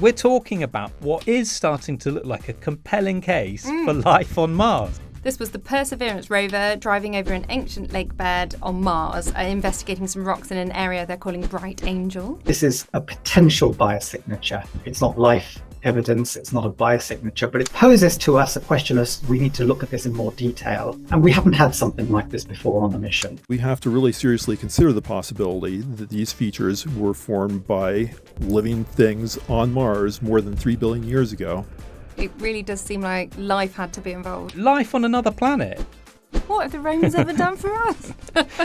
We're talking about what is starting to look like a compelling case for life on Mars. This was the Perseverance rover driving over an ancient lake bed on Mars, investigating some rocks in an area they're calling Bright Angel. This is a potential biosignature. It's not life evidence, it's not a biosignature, but it poses to us a question as we need to look at this in more detail. And we haven't had something like this before on the mission. We have to really seriously consider the possibility that these features were formed by living things on Mars more than 3 billion years ago. It really does seem like life had to be involved. Life on another planet. What have the Romans ever done for us?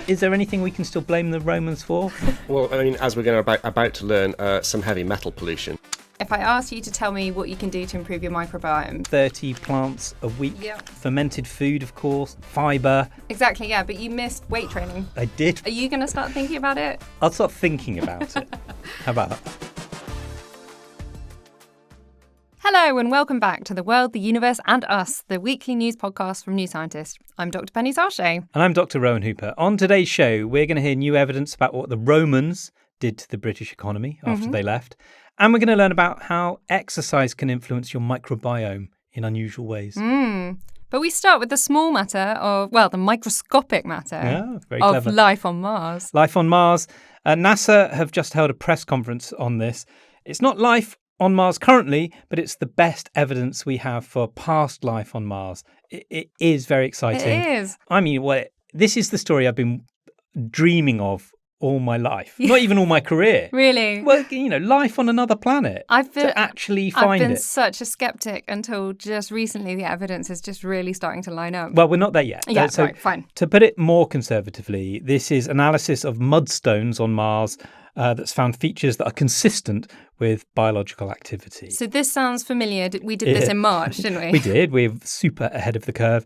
Is there anything we can still blame the Romans for? Well, I mean, as we're going about to learn, some heavy metal pollution. If I asked you to tell me what you can do to improve your microbiome. 30 plants a week, fermented food, of course, fibre. Exactly, yeah, but you missed weight training. I did. Are you going to start thinking about it? I'll start thinking about it. How about that? Hello and welcome back to The World, the Universe and Us, the weekly news podcast from New Scientist. I'm Dr. Penny Sarche. And I'm Dr. Rowan Hooper. On today's show, we're going to hear new evidence about what the Romans did to the British economy after they left. And we're going to learn about how exercise can influence your microbiome in unusual ways. But we start with the small matter of, well, the microscopic matter very of clever. life on Mars. Life on Mars. NASA have just held a press conference on this. It's not life on Mars currently, but it's the best evidence we have for past life on Mars. It is very exciting. It is. I mean, this is the story I've been dreaming of all my life, not even all my career. Really? Well, life on another planet. To actually find it. I've been such a skeptic until just recently the evidence is just really starting to line up. Well, we're not there yet. Yeah, right, fine. To put it more conservatively, this is analysis of mudstones on Mars that's found features that are consistent with biological activity. So this sounds familiar. We did this in March, didn't we? We did. We're super ahead of the curve.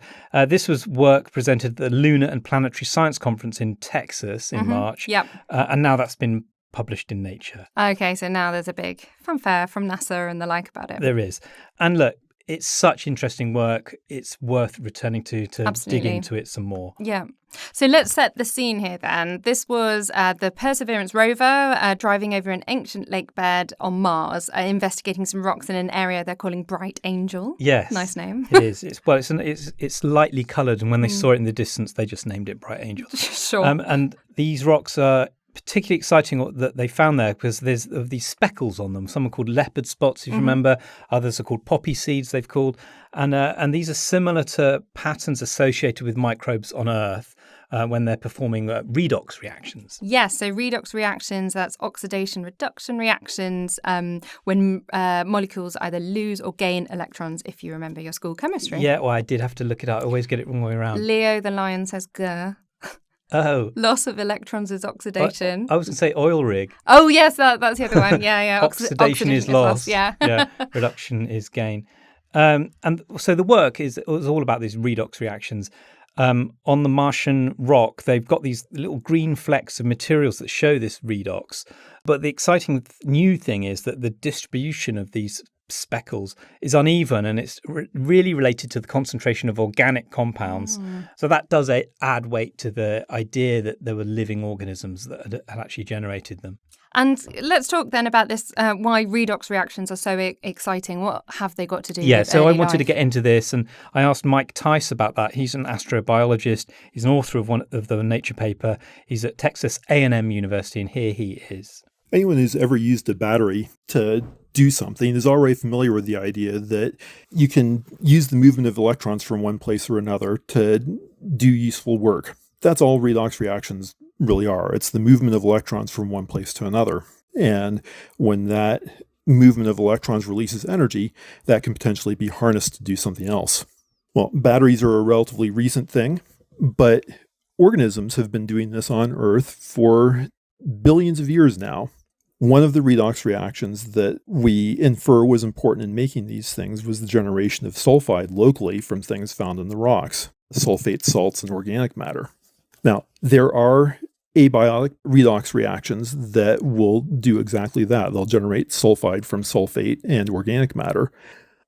This was work presented at the Lunar and Planetary Science Conference in Texas in March. Yep. And now that's been published in Nature. Okay, so now there's a big fanfare from NASA and the like about it. There is. And look, it's such interesting work. It's worth returning to dig into it some more. Yeah. So let's set the scene here then. This was the Perseverance rover driving over an ancient lake bed on Mars, investigating some rocks in an area they're calling Bright Angel. Yes. Nice name. It is. It's lightly coloured, and when they saw it in the distance, they just named it Bright Angel. Sure. And these rocks are particularly exciting that they found there because there's these speckles on them. Some are called leopard spots, if you remember. Others are called poppy seeds, they've called. And these are similar to patterns associated with microbes on Earth when they're performing redox reactions. Yes, so redox reactions, that's oxidation reduction reactions when molecules either lose or gain electrons, if you remember your school chemistry. Yeah, well, I did have to look it up. I always get it wrong way around. Leo the lion says grr. Oh. Loss of electrons is oxidation. I was going to say oil rig. Oh, yes, that's the other one. Yeah. Oxidation is loss. Yeah. Yeah. Reduction is gain. And so the work is all about these redox reactions. On the Martian rock, they've got these little green flecks of materials that show this redox. But the exciting new thing is that the distribution of these speckles is uneven, and it's really related to the concentration of organic compounds. So that does add weight to the idea that there were living organisms that had actually generated them. And let's talk then about this, why redox reactions are so exciting. What have they got to do with so I early wanted to life? get into this, and I asked Mike Tice about that. He's an astrobiologist. He's an author of one of the Nature paper. He's at Texas A&M University, and here he is. Anyone who's ever used a battery to do something is already familiar with the idea that you can use the movement of electrons from one place or another to do useful work. That's all redox reactions really are. It's the movement of electrons from one place to another. And when that movement of electrons releases energy, that can potentially be harnessed to do something else. Well, batteries are a relatively recent thing, but organisms have been doing this on Earth for billions of years now. One of the redox reactions that we infer was important in making these things was the generation of sulfide locally from things found in the rocks, sulfate salts and organic matter. Now, there are abiotic redox reactions that will do exactly that. They'll generate sulfide from sulfate and organic matter.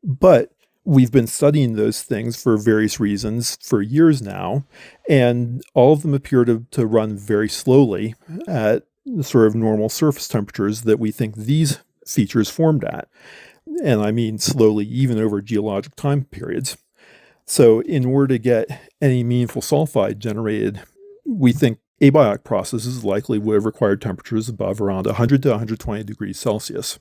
But we've been studying those things for various reasons for years now, and all of them appear to run very slowly at the sort of normal surface temperatures that we think these features formed at. And I mean slowly, even over geologic time periods. So in order to get any meaningful sulfide generated, we think abiotic processes likely would have required temperatures above around 100 to 120 degrees Celsius.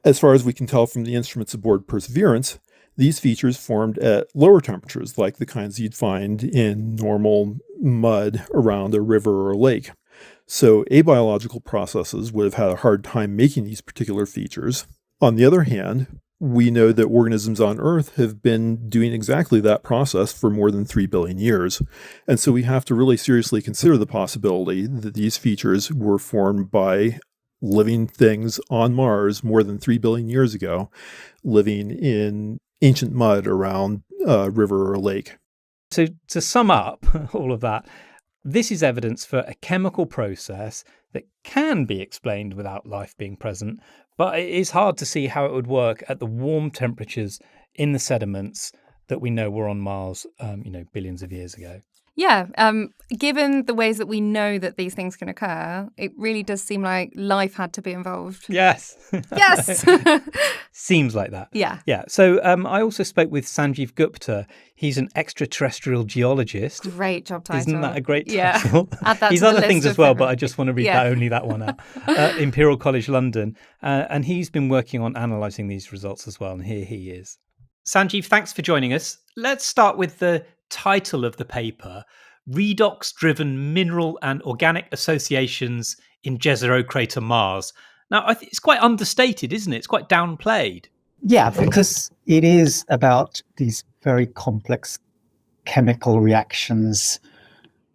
As far as we can tell from the instruments aboard Perseverance, these features formed at lower temperatures, like the kinds you'd find in normal mud around a river or a lake. So abiological processes would have had a hard time making these particular features. On the other hand, we know that organisms on Earth have been doing exactly that process for more than 3 billion years. And so we have to really seriously consider the possibility that these features were formed by living things on Mars more than 3 billion years ago, living in ancient mud around a river or a lake. So to sum up all of that, this is evidence for a chemical process that can be explained without life being present, but it is hard to see how it would work at the warm temperatures in the sediments that we know were on Mars, billions of years ago. Yeah, given the ways that we know that these things can occur, it really does seem like life had to be involved. Yes. Yes. Seems like that. Yeah. Yeah. So I also spoke with Sanjeev Gupta. He's an extraterrestrial geologist. Great job title. Isn't that a great Yeah. title? Add that He's to the other list things of as well, but favourite- I just want to read Yeah. only that one out. Imperial College London. And he's been working on analysing these results as well. And here he is. Sanjeev, thanks for joining us. Let's start with the title of the paper, Redox-Driven Mineral and Organic Associations in Jezero Crater Mars. Now, I think it's quite understated, isn't it? It's quite downplayed. Yeah, because it is about these very complex chemical reactions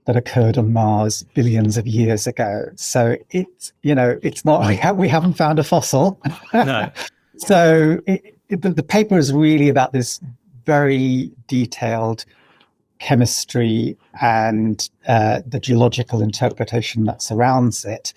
that occurred on Mars billions of years ago. So it's not we haven't found a fossil. No. So the paper is really about this very detailed chemistry and the geological interpretation that surrounds it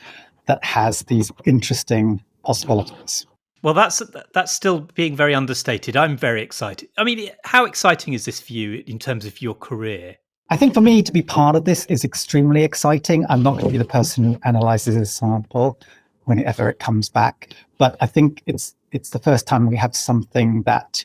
that has these interesting possibilities. Well, that's still being very understated. I'm very excited. I mean, how exciting is this for you in terms of your career? I think for me to be part of this is extremely exciting. I'm not going to be the person who analyzes a sample whenever it comes back, but I think it's the first time we have something that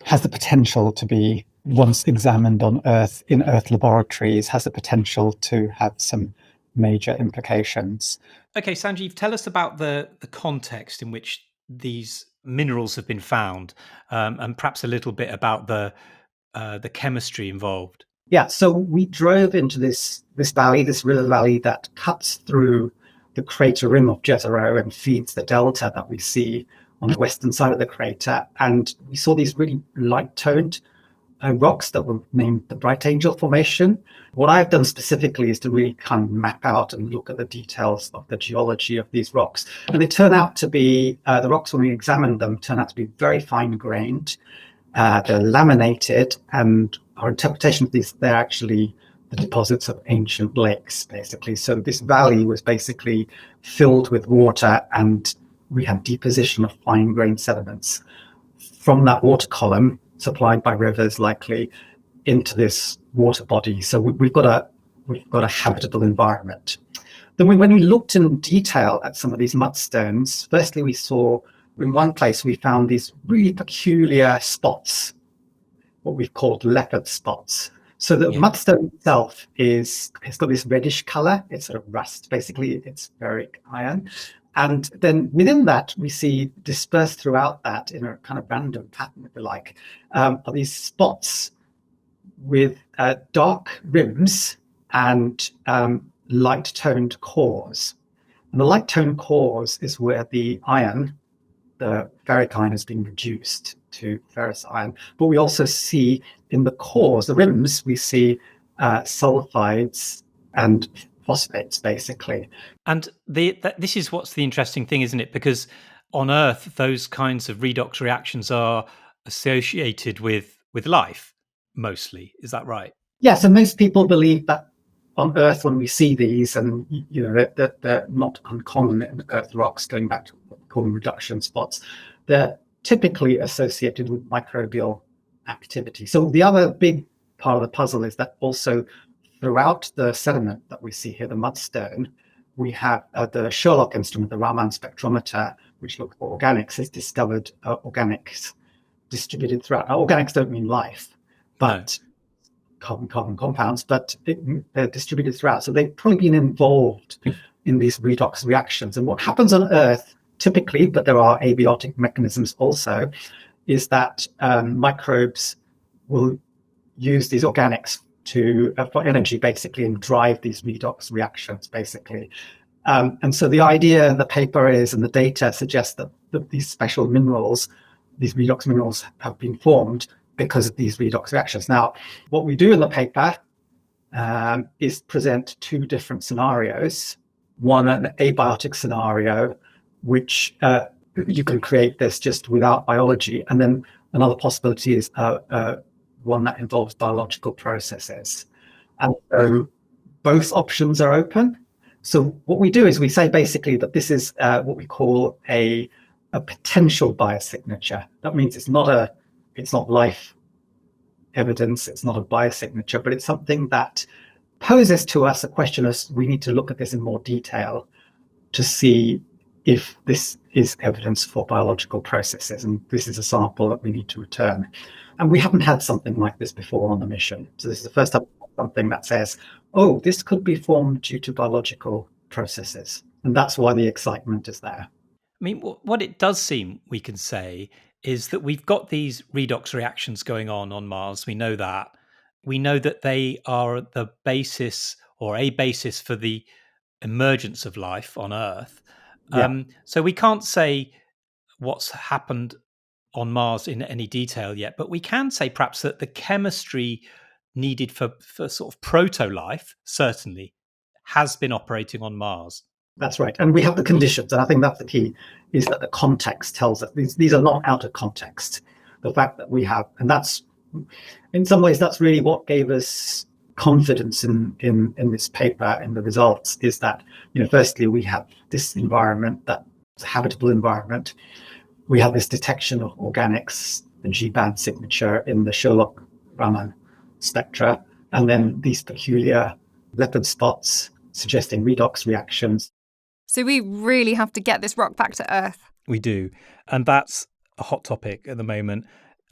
has the potential to be, once examined on Earth in Earth laboratories, has the potential to have some major implications. Okay, Sanjeev, tell us about the context in which these minerals have been found, and perhaps a little bit about the chemistry involved. Yeah, so we drove into this valley, this river valley that cuts through the crater rim of Jezero and feeds the delta that we see on the western side of the crater. And we saw these really light-toned rocks that were named the Bright Angel Formation. What I've done specifically is to really kind of map out and look at the details of the geology of these rocks. And they turn out to be, the rocks when we examined them, turn out to be very fine-grained. They're laminated, and our interpretation of these, they're actually the deposits of ancient lakes, basically. So this valley was basically filled with water, and we had deposition of fine-grained sediments from that water column, supplied by rivers likely, into this water body. So we've got a habitable environment. Then when we looked in detail at some of these mudstones, firstly we saw in one place we found these really peculiar spots, what we've called leopard spots. So the mudstone itself it's got this reddish color. It's sort of rust, basically. It's ferric iron. And then within that, we see dispersed throughout that in a kind of random pattern, if you like, are these spots with dark rims and light-toned cores. And the light-toned cores is where the iron, the ferric iron, has been reduced to ferrous iron. But we also see in the cores, the rims, we see sulfides and phosphates, basically. And this is what's the interesting thing, isn't it? Because on Earth, those kinds of redox reactions are associated with life, mostly. Is that right? Yeah, so most people believe that on Earth, when we see these, and they're not uncommon in Earth rocks, going back to what we call them reduction spots, they're typically associated with microbial activity. So the other big part of the puzzle is that also throughout the sediment that we see here, the mudstone, we have the Sherlock instrument, the Raman spectrometer, which look for organics, has discovered organics distributed throughout. Now, organics don't mean life, but carbon compounds, but they're distributed throughout. So they've probably been involved in these redox reactions. And what happens on Earth typically, but there are abiotic mechanisms also, is that microbes will use these organics for energy, basically, and drive these redox reactions, basically. And so the idea in the paper is, and the data suggests that these special minerals, these redox minerals, have been formed because of these redox reactions. Now, what we do in the paper is present two different scenarios. One, an abiotic scenario, which you can create this just without biology. And then another possibility is one that involves biological processes. And so both options are open. So what we do is we say basically that this is what we call a potential biosignature. That means it's not life evidence, it's not a biosignature, but it's something that poses to us a question of, we need to look at this in more detail to see if this is evidence for biological processes. And this is a sample that we need to return. And we haven't had something like this before on the mission. So this is the first time something that says, oh, this could be formed due to biological processes. And that's why the excitement is there. I mean, what it does seem we can say is that we've got these redox reactions going on Mars. We know that. We know that they are the basis or a basis for the emergence of life on Earth. Yeah. So we can't say what's happened on Mars in any detail yet, but we can say perhaps that the chemistry needed for sort of proto-life certainly has been operating on Mars. That's right. And we have the conditions. And I think that's the key, is that the context tells us these are not out of context. The fact that we have, and that's, in some ways, that's really what gave us confidence in this paper, in the results, is that, firstly, we have this environment, that's a habitable environment. We have this detection of organics, the G-band signature in the Sherlock-Raman spectra, and then these peculiar leopard spots suggesting redox reactions. So we really have to get this rock back to Earth. We do. And that's a hot topic at the moment.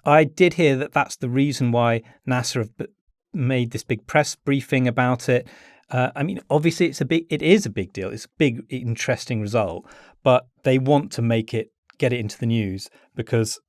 I did hear that that's the reason why NASA have made this big press briefing about it. I mean, obviously, it is a big deal. It's a big, interesting result, but they want to get it into the news because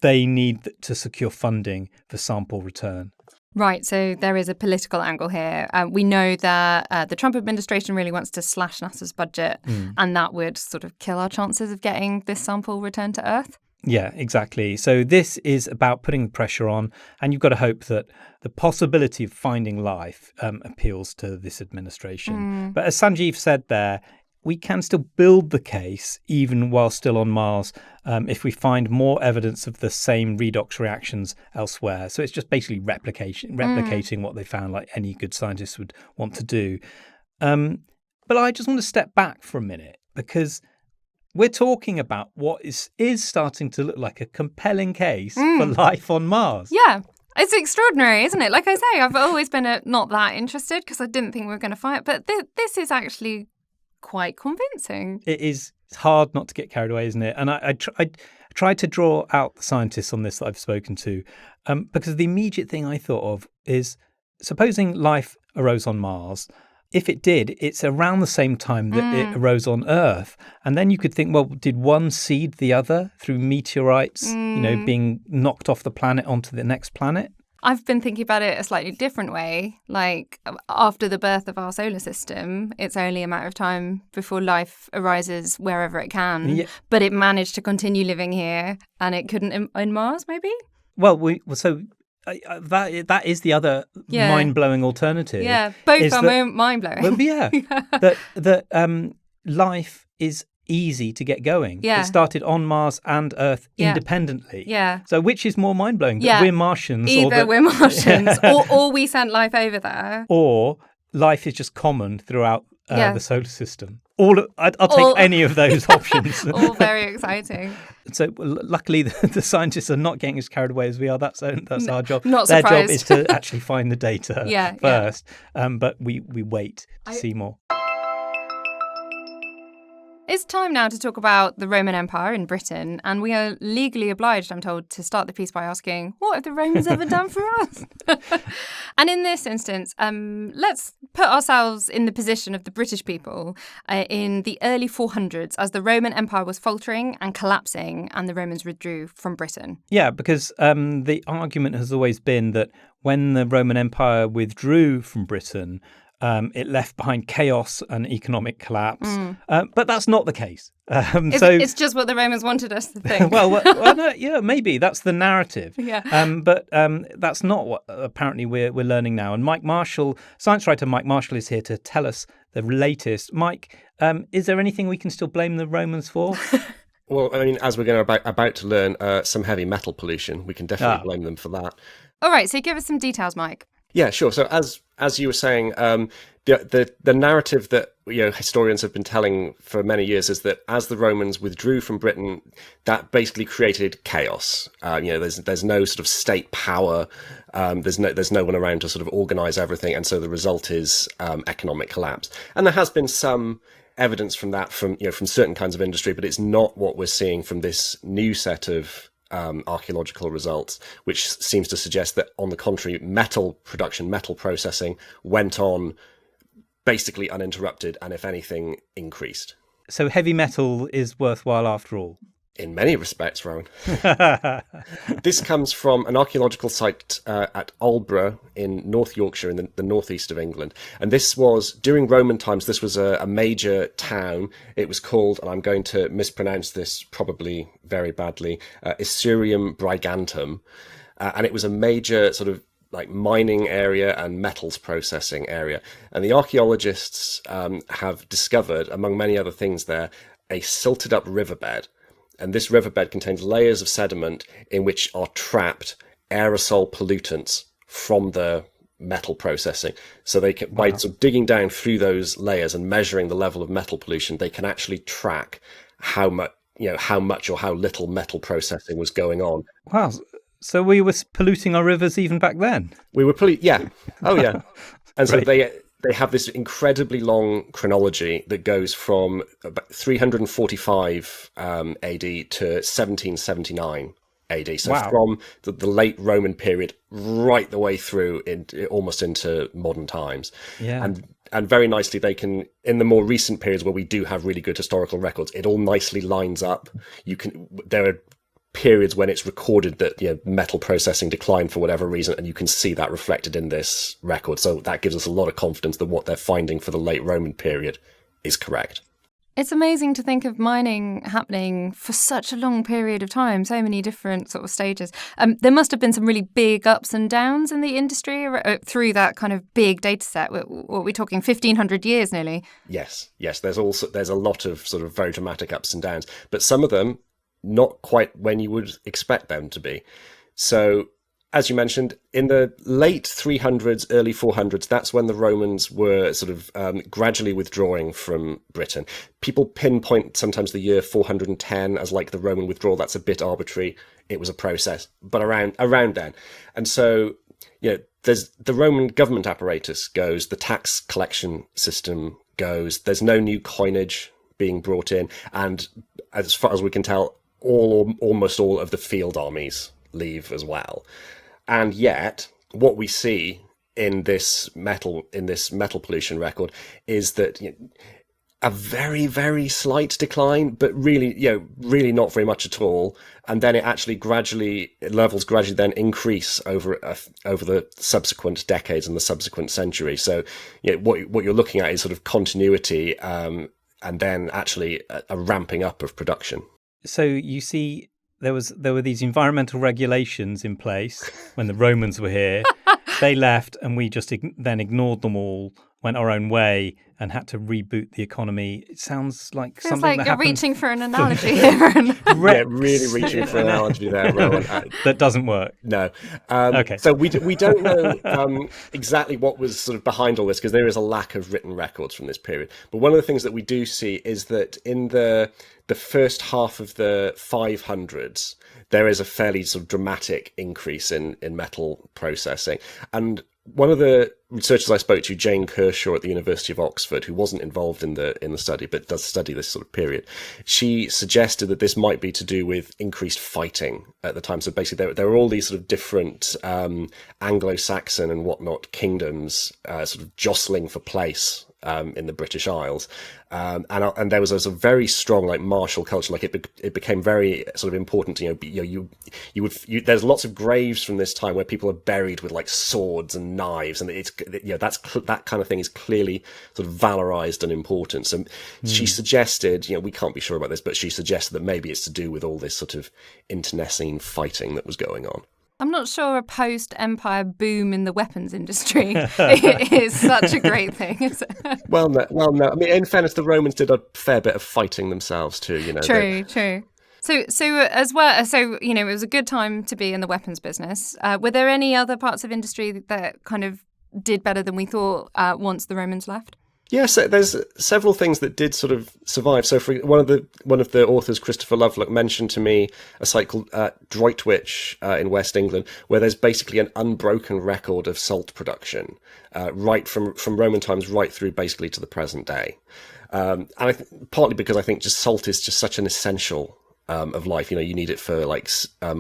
they need to secure funding for sample return. Right, so there is a political angle here. We know that the Trump administration really wants to slash NASA's budget, and that would sort of kill our chances of getting this sample returned to Earth. Yeah, exactly. So this is about putting the pressure on, and you've got to hope that the possibility of finding life appeals to this administration. But as Sanjeev said there, we can still build the case even while still on Mars if we find more evidence of the same redox reactions elsewhere. So it's just basically replicating what they found, like any good scientist would want to do. But I just want to step back for a minute, because we're talking about what is starting to look like a compelling case for life on Mars. Yeah. It's extraordinary, isn't it? Like I say, I've always been not that interested because I didn't think we were going to find it. But this is actually quite convincing. It is. It's hard not to get carried away, isn't it? And I tried to draw out the scientists on this that I've spoken to, because the immediate thing I thought of is, supposing life arose on Mars. If it did, it's around the same time that it arose on Earth. And then you could think, well, did one seed the other through meteorites, being knocked off the planet onto the next planet? I've been thinking about it a slightly different way. Like, after the birth of our solar system, it's only a matter of time before life arises wherever it can. Yeah. But it managed to continue living here, and it couldn't in Mars, maybe? Well, that is the other mind-blowing alternative. Yeah, both are mind-blowing. Well, yeah, that life is easy to get going. Yeah. It started on Mars and Earth independently. Yeah. So which is more mind-blowing? That we're Martians? Either we're Martians or we sent life over there. Or life is just common throughout the solar system. I'll take any of those options. All very exciting. So luckily the scientists are not getting as carried away as we are. That's our job. Not Their surprised. job is to actually find the data first. But we wait to see more. It's time now to talk about the Roman Empire in Britain, and we are legally obliged, I'm told, to start the piece by asking, what have the Romans ever done for us? And in this instance, let's put ourselves in the position of the British people in the early 400s as the Roman Empire was faltering and collapsing and the Romans withdrew from Britain. Yeah, because the argument has always been that when the Roman Empire withdrew from Britain, it left behind chaos and economic collapse. But that's not the case. It's just what the Romans wanted us to think. well, no, yeah, maybe that's the narrative. Yeah. But that's not what apparently we're learning now. And Mike Marshall, science writer Mike Marshall, is here to tell us the latest. Mike, is there anything we can still blame the Romans for? Well, I mean, as we're going about to learn, some heavy metal pollution. We can definitely blame them for that. All right, so give us some details, Mike. Yeah, sure. So as you were saying, the narrative that historians have been telling for many years is that as the Romans withdrew from Britain, that basically created chaos. There's no sort of state power. There's no one around to sort of organize everything, and so the result is economic collapse. And there has been some evidence from that from certain kinds of industry, but it's not what we're seeing from this new set of archaeological results, which seems to suggest that, on the contrary, metal production, metal processing went on basically uninterrupted, and if anything, increased. So heavy metal is worthwhile after all? In many respects, Rowan. This comes from an archaeological site at Aldborough in North Yorkshire in the northeast of England. And this was, during Roman times, this was a major town. It was called, and I'm going to mispronounce this probably very badly, Isurium Brigantum. And it was a major sort of like mining area and metals processing area. And the archaeologists have discovered, among many other things there, a silted up riverbed. And this riverbed contains layers of sediment in which are trapped aerosol pollutants from the metal processing. So they can, by sort of digging down through those layers and measuring the level of metal pollution, they can actually track how much or how little metal processing was going on. Wow. So we were polluting our rivers even back then? We were yeah. Oh, yeah. And so they have this incredibly long chronology that goes from about 345 AD to 1779 AD. So from the late Roman period right the way through almost into modern times. Yeah. And very nicely, they can, in the more recent periods where we do have really good historical records, it all nicely lines up. There are periods when it's recorded that metal processing declined for whatever reason, and you can see that reflected in this record. So that gives us a lot of confidence that what they're finding for the late Roman period is correct. It's amazing to think of mining happening for such a long period of time, so many different sort of stages. There must have been some really big ups and downs in the industry through that kind of big data set. What are we talking, 1,500 years nearly? Yes. There's a lot of sort of very dramatic ups and downs, but some of them not quite when you would expect them to be. So, as you mentioned, in the late 300s, early 400s, that's when the Romans were sort of gradually withdrawing from Britain. People pinpoint sometimes the year 410 as like the Roman withdrawal. That's a bit arbitrary. It was a process, but around then. And so, there's the Roman government apparatus goes, the tax collection system goes, there's no new coinage being brought in, and as far as we can tell, almost all of the field armies leave as well. And yet, what we see in this metal pollution record is that a very, very slight decline, but really not very much at all. And then levels gradually then increase over the subsequent decades and the subsequent century. So, what you're looking at is sort of continuity, and then actually a ramping up of production. So you see, there were these environmental regulations in place when the Romans were here. They left, and we just then ignored them all, went our own way, and had to reboot the economy. It sounds like something that happened. You're reaching for an analogy here. Really reaching for an analogy there, Rowan. That doesn't work. No. Okay. So we don't know exactly what was sort of behind all this, because there is a lack of written records from this period. But one of the things that we do see is that in the first half of the 500s, there is a fairly sort of dramatic increase in metal processing. And one of the researchers I spoke to, Jane Kershaw at the University of Oxford, who wasn't involved in the study but does study this sort of period, she suggested that this might be to do with increased fighting at the time. So basically, there were all these sort of different Anglo-Saxon and whatnot kingdoms sort of jostling for place in the British Isles, and there was a very strong like martial culture. Like it became very sort of important. There's lots of graves from this time where people are buried with like swords and knives, and that kind of thing is clearly sort of valorized and important. So she suggested, we can't be sure about this, but she suggested that maybe it's to do with all this sort of internecine fighting that was going on. I'm not sure a post-empire boom in the weapons industry is such a great thing, is it? Well, no. I mean, in fairness, the Romans did a fair bit of fighting themselves too. True. So as well, it was a good time to be in the weapons business. Were there any other parts of industry that kind of did better than we thought once the Romans left? Yes, there's several things that did sort of survive. So, for one of the authors, Christopher Lovelock, mentioned to me a site called Droitwich in West England, where there's basically an unbroken record of salt production, right from Roman times right through basically to the present day. And partly because I think just salt is just such an essential of life. You need it for like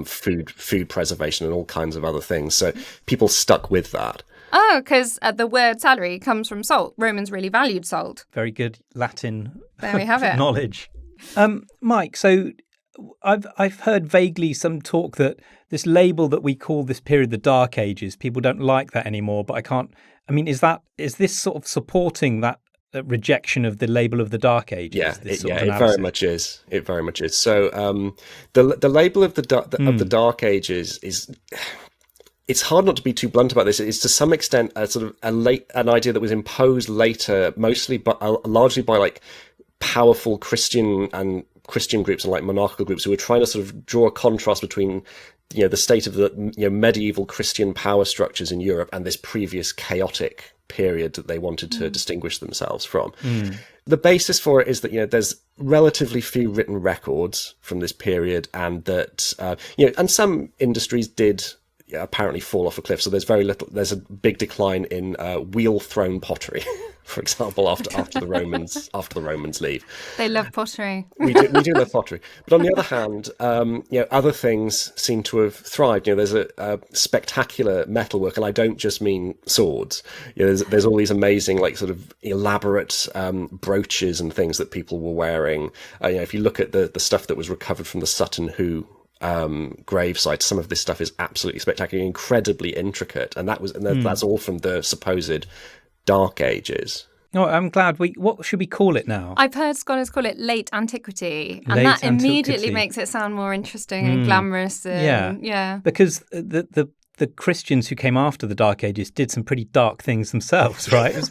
food preservation and all kinds of other things. So people stuck with that. Oh, because the word salary comes from salt. Romans really valued salt. Very good Latin there we have it. knowledge. Mike, so I've heard vaguely some talk that this label that we call this period the Dark Ages, people don't like that anymore, but is this sort of supporting that rejection of the label of the Dark Ages? Yeah, it very much is. It very much is. So the label of the Dark Ages is... It's hard not to be too blunt about this. It's to some extent a sort of an idea that was imposed later, largely by like powerful Christian groups and like monarchical groups who were trying to sort of draw a contrast between the state of the medieval Christian power structures in Europe and this previous chaotic period that they wanted to distinguish themselves from. The basis for it is that there's relatively few written records from this period, and that and some industries did apparently fall off a cliff. So there's a big decline in wheel-thrown pottery, for example, after the Romans leave. They love pottery. We do love pottery. But on the other hand, other things seem to have thrived. There's a spectacular metalwork, and I don't just mean swords. There's all these amazing, like sort of elaborate brooches and things that people were wearing. If you look at the stuff that was recovered from the Sutton Hoo gravesite, some of this stuff is absolutely spectacular, incredibly intricate, and that's all from the supposed Dark Ages. No, I'm glad. What should we call it now? I've heard scholars call it late antiquity, and that immediately makes it sound more interesting and glamorous. Yeah, because the Christians who came after the Dark Ages did some pretty dark things themselves, right? It's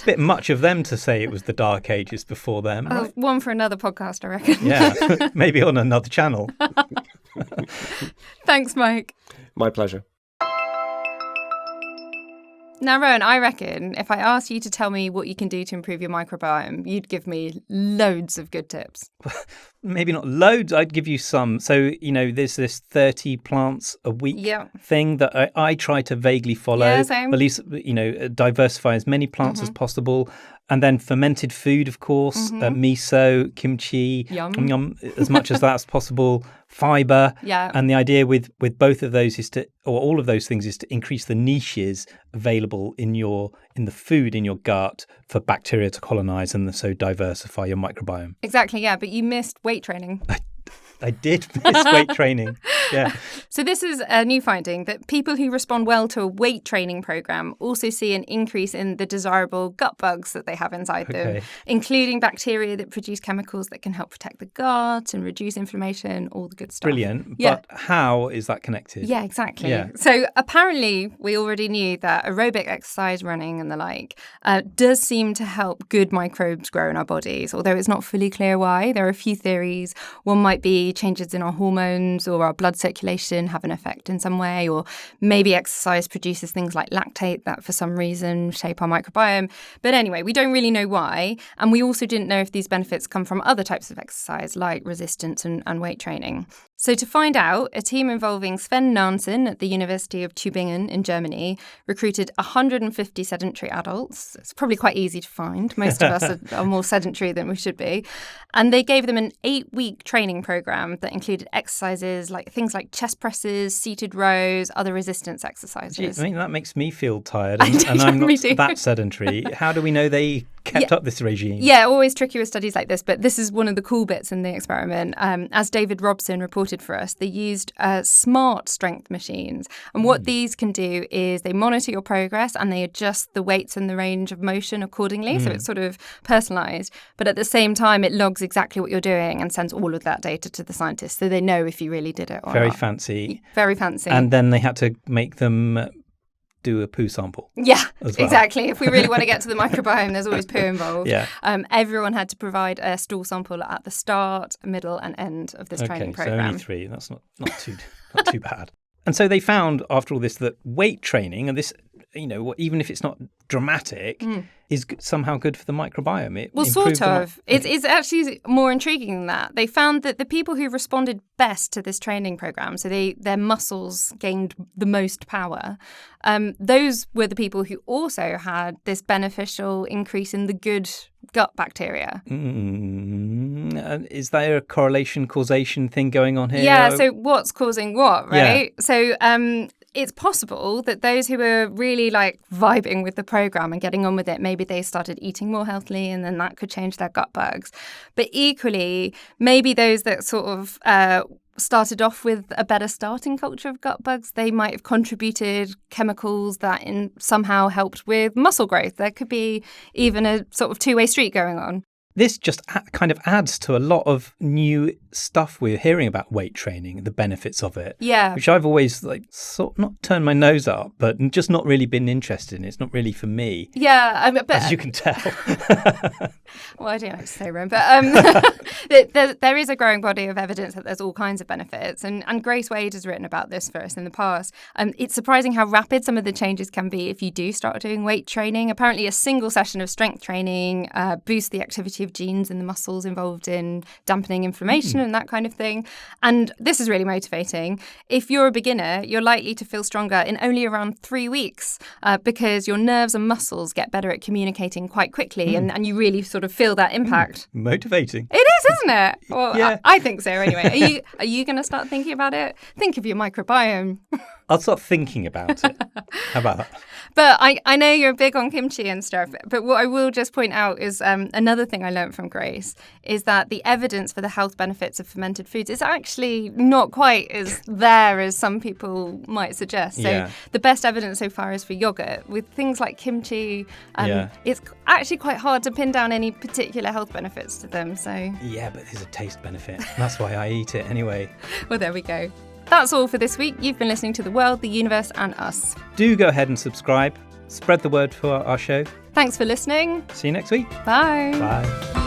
a bit much of them to say it was the Dark Ages before them. Right? One for another podcast, I reckon. Yeah, maybe on another channel. Thanks, Mike. My pleasure. Now, Rowan, I reckon if I asked you to tell me what you can do to improve your microbiome, you'd give me loads of good tips. Maybe not loads, I'd give you some. So, there's this 30 plants a week thing that I try to vaguely follow. Yeah, same. At least, diversify as many plants as possible. And then fermented food, of course, miso, kimchi, yum, as much as that's possible, fibre. Yeah. And the idea with both of those all of those things is to increase the niches available in the food in your gut for bacteria to colonize and so diversify your microbiome. Exactly, yeah. But you missed weight training. I did miss weight training. Yeah. So this is a new finding that people who respond well to a weight training program also see an increase in the desirable gut bugs that they have inside them, including bacteria that produce chemicals that can help protect the gut and reduce inflammation, all the good stuff. Brilliant. Yeah. But how is that connected? Yeah, exactly. Yeah. So apparently we already knew that aerobic exercise, running and the like, does seem to help good microbes grow in our bodies, although it's not fully clear why. There are a few theories. One might be changes in our hormones or our blood circulation have an effect in some way, or maybe exercise produces things like lactate that for some reason shape our microbiome. But anyway, we don't really know why. And we also didn't know if these benefits come from other types of exercise like resistance and weight training. So to find out, a team involving Sven Nansen at the University of Tübingen in Germany recruited 150 sedentary adults. It's probably quite easy to find. Most of us are more sedentary than we should be. And they gave them an 8-week training program that included exercises like things like chest presses, seated rows, other resistance exercises. Gee, I mean, that makes me feel tired, and I'm not that sedentary. How do we know they kept up this regime? Yeah, always tricky with studies like this, but this is one of the cool bits in the experiment. As David Robson reported for us, they used smart strength machines. And what these can do is they monitor your progress and they adjust the weights and the range of motion accordingly. So it's sort of personalized. But at the same time, it logs exactly what you're doing and sends all of that data to the scientists so they know if you really did it or Very not. fancy. Very fancy. And then they had to make them do a poo sample. Yeah, as well. Exactly. If we really want to get to the microbiome, there's always poo involved. Yeah. Everyone had to provide a stool sample at the start, middle and end of this training program. So only 3. That's not too bad. And so they found after all this that weight training, and this, even if it's not dramatic, is somehow good for the microbiome. Well, sort of. It's actually more intriguing than that. They found that the people who responded best to this training program, so their muscles gained the most power, those were the people who also had this beneficial increase in the good gut bacteria. Is there a correlation, causation thing going on here? Yeah, so what's causing what, right? Yeah. So it's possible that those who were really vibing with the program and getting on with it, maybe they started eating more healthily and then that could change their gut bugs. But equally, maybe those that sort of started off with a better starting culture of gut bugs, they might have contributed chemicals that somehow helped with muscle growth. There could be even a sort of two-way street going on. This just kind of adds to a lot of new stuff we're hearing about weight training, the benefits of it. Yeah. Which I've always not turned my nose up, but just not really been interested in. It's not really for me. Yeah. But, as you can tell. Well, I don't like to say Rome, but there is a growing body of evidence that there's all kinds of benefits. And Grace Wade has written about this for us in the past. It's surprising how rapid some of the changes can be if you do start doing weight training. Apparently, a single session of strength training boosts the activity of genes in the muscles involved in dampening inflammation and that kind of thing. And this is really motivating. If you're a beginner, you're likely to feel stronger in only around 3 weeks because your nerves and muscles get better at communicating quite quickly and you really sort of feel that impact. Motivating. It is, isn't it? Well, yeah. I think so anyway. Are you going to start thinking about it? Think of your microbiome. I'll start thinking about it. How about that? But I know you're big on kimchi and stuff, but what I will just point out is another thing I learned from Grace is that the evidence for the health benefits of fermented foods is actually not quite as there as some people might suggest. So the best evidence so far is for yogurt. With things like kimchi, it's actually quite hard to pin down any particular health benefits to them. So yeah, but there's a taste benefit. That's why I eat it anyway. Well, there we go. That's all for this week. You've been listening to The World, the Universe and Us. Do go ahead and subscribe. Spread the word for our show. Thanks for listening. See you next week. Bye. Bye.